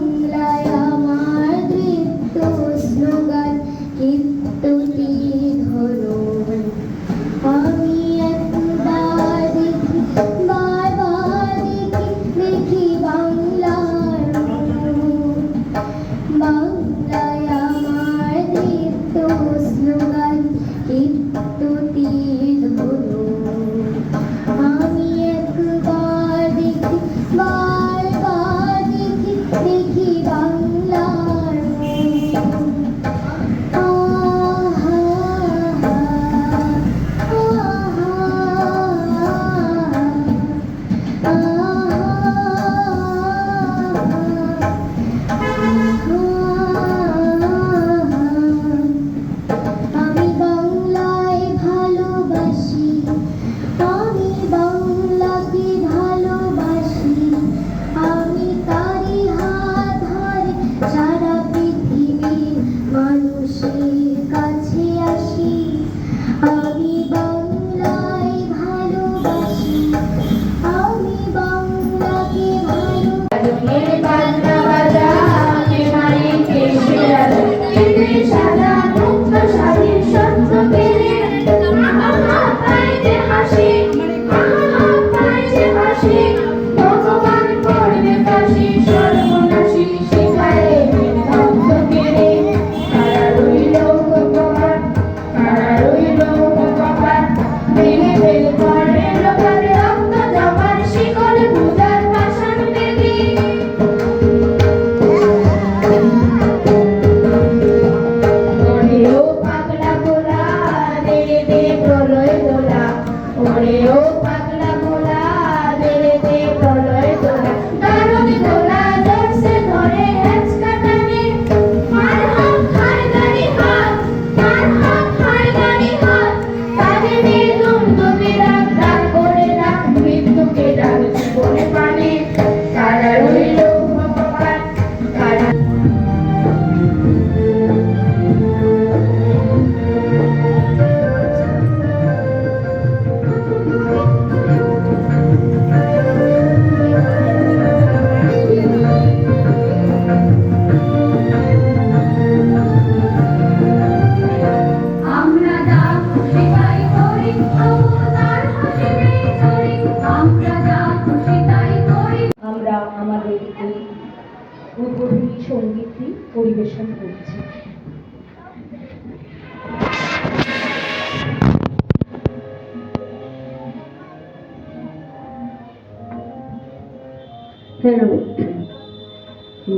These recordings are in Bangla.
বাংলায় আমার দৃপ্ত স্লোগান কীর্ততি ধরো। আমি একবার দেখি বারবার দেখি বাংলার মুখ। বাংলায় আমার দৃপ্ত স্লোগান কীর্ততি ধরো। আমি একবার দেখি বারবার দেখি বাংলার মুখ। আমি বাংলায় ভালোবাসি, আমি বাংলাকে ভালোবাসি, আমি তারই হাত ধরে সারা পৃথিবীর মানুষের কাছে আসি। আমি বাংলায় ভালোবাসি, আমি বাংলাকে আমাদের এই উদ্বোধনী সঙ্গীতটি পরিবেশন করছি।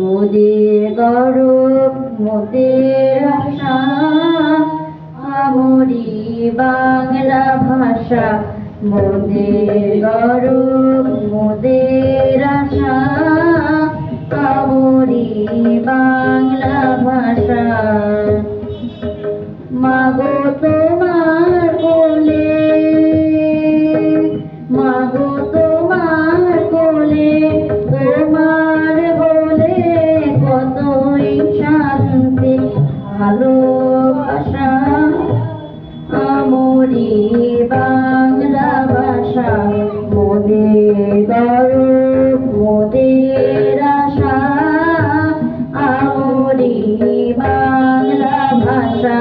মোদের গৌরব মোদের আশা, আমরি বাংলা ভাষা। মোদের গৌরব মোদের আশা, আমরি বাংলা ভাষা। মাগো তোমার কোলে, মাগো তোমার কোলে, তোমার বলে কতই শান্তি ভালোবাসা। আমরি বাংলা ভাষা, মোদের গৌরব মোদের আশা, আমরি বাংলা ভাষা।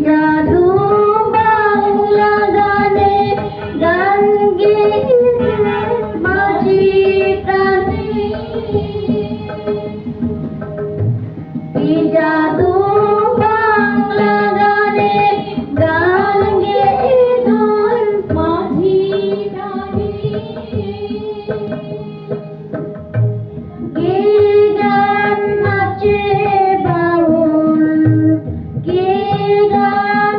জাদু বাংলা গানে গান গেয়ে বাজি টানে, জাদু বাংলা গানে গান গেয়ে দোল মাঝি টানে। কে গান নাচে বাউল, কে গান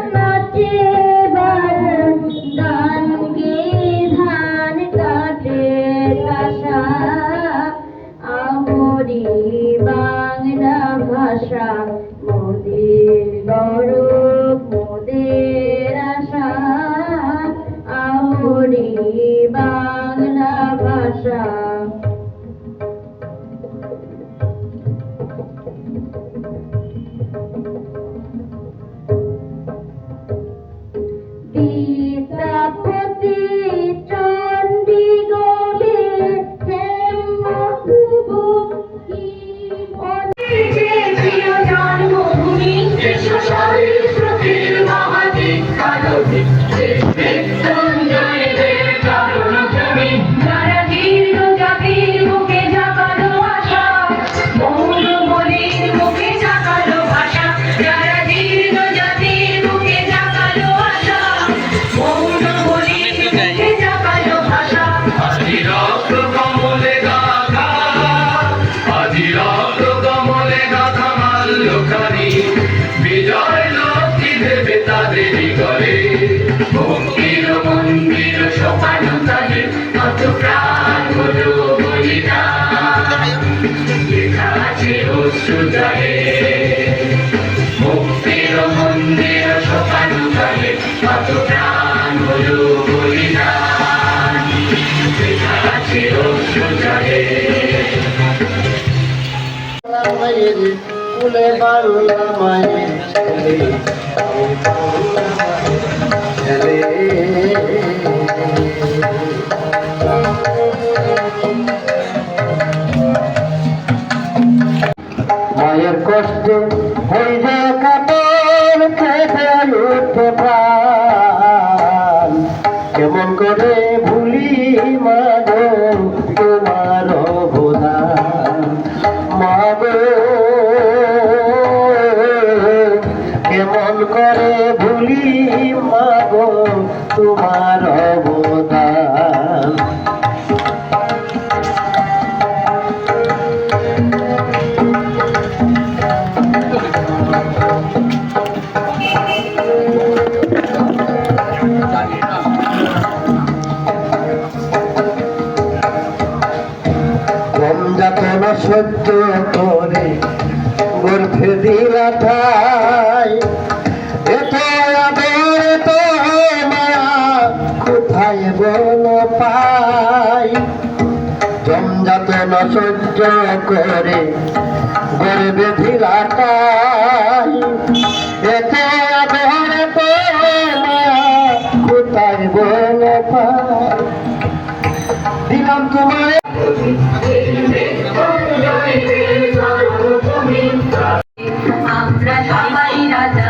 সীতাপতি চণ্ডীগড়ে হেমভূমি যে প্রিয় জন্মভূমি বিশ্বসারী শ্রুতির মহাদিক কালদিক সঞ্জয়দের চরণভূমি যারা দীর্ঘ জাতির মুখে জাগালো আশা মৌলমলির মুখে জাগালো ভাষা যারা দীর্ঘ জাতির মুখে জাগালো আশা মৌলমলির মুখে জাগালো ভাষা আজি রক্ত কমলে গাথা আজি রক্ত কমলে গাথা মাল্যখানি বিজয় লক্ষ্মী দেবে তাদেরই করে ভক্তির মন্দির সোপানকালে কত প্রাণ হলো বলিদান লেখা আছে অশ্রু জলে মুক্তির মন্দির সোপানকালে কত প্রাণ হলো বলিদান লেখা আছে অশ্রু জলে মায়ের কুলে বাংলা মায়ের ছেলে মায়ের কষ্টে হইবে কাপড় খেতে উঠে প্রাণ কেমন করে ভুলি মাগো তোমার অবদান মাগো কেমন করে ভুলি মাগো তোমার অবদান যাতনা সহ্য করে গর্ভে দিলা ঠাই এত আদর এত মায়া কোথায় বল পাই যাতনা সহ্য করে গর্ভে দিলা ঠাই এত আদর এত মায়া কোথায় বল পাই দিলাম তোমায় আমরা সবাই রাজা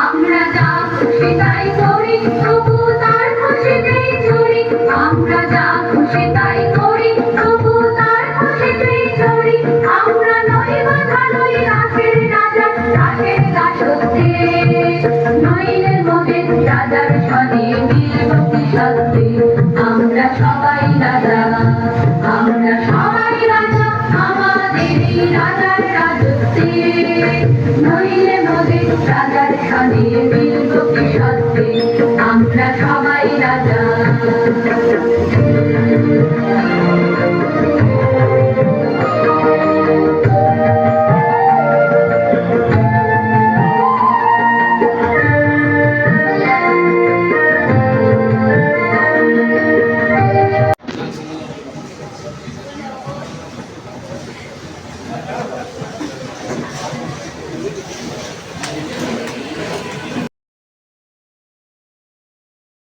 আমরা যা খুশি তাই করি প্রভু তার খুশিতেই চড়ি আমরা যা খুশি তাই করি প্রভু তার খুশিতেই চড়ি আমরা নই বাধা নই রাসের রাজা রাসের দাসত্বে নইলে মদের রাজার সনে মিলব কি সত্যি আমরা সবাই রাজা আমরা সবাই রাজা আমাদেরই রাজার রাজত্বে নইলে মদের রাজার সনে মিলব কি সত্যি আমরা সবাই রাজা